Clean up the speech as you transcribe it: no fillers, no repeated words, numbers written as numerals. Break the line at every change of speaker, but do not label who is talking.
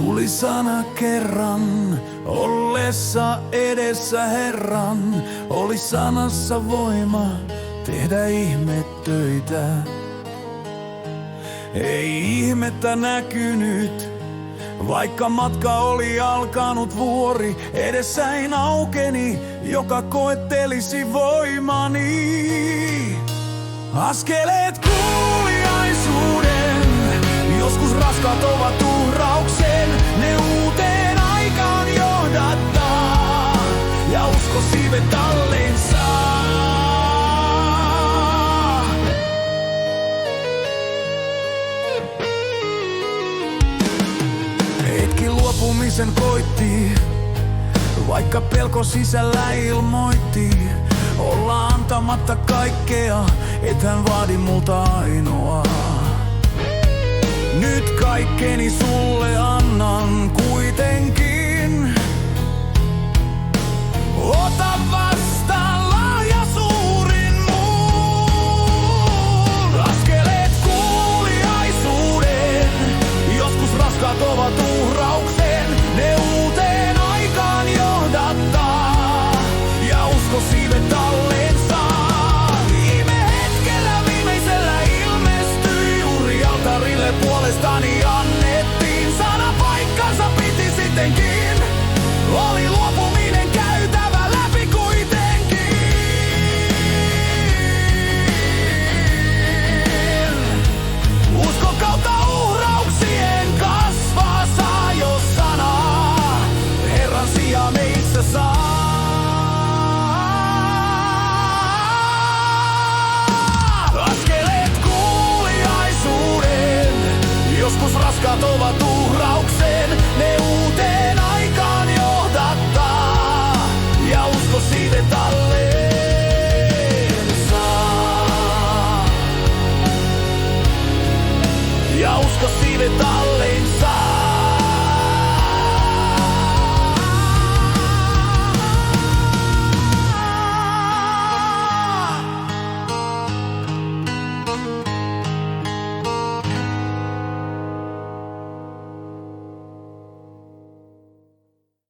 Tuli sana kerran, ollessa edessä Herran, oli sanassa voima tehdä ihmetöitä. Ei ihmettä näkynyt, vaikka matka oli alkanut vuori, edessäin aukeni, joka koettelisi voimani. Askeleet kuuliaisuuden, joskus raskaat ovat uhraukseen, ne uuteen aikaan johdattaa, ja usko siivet alleen saa. Hetki luopumisen koitti, vaikka pelko sisällä ilmoitti. Olla antamatta kaikkea, et hän vaadi multa ainoa. Nyt kaikkeni sulle annan kuitenkin. Ota vastaan lahja suurin mun. Askeleet kuuliaisuuden, joskus raskaat ovat uhraukseen, ne uuteen aikaan johdattaa, ja usko siivet alleen saa. Viime hetkellä viimeisellä ilmestyi, uhri altarille puolestani annettiin. Sana paikkansa piti sittenkin, oli luopuminen käytävä läpi kuitenkin. Usko kautta uhrauksien kasvaa saa, jos sanaa Herran sijaan meissä saa. Askeleet kuuliaisuuden, joskus raskaat ovat uhraukseen, ne uuteen aikaan johdattaa, ja usko siivet alleen saa. Ja usko siivet alleen saa.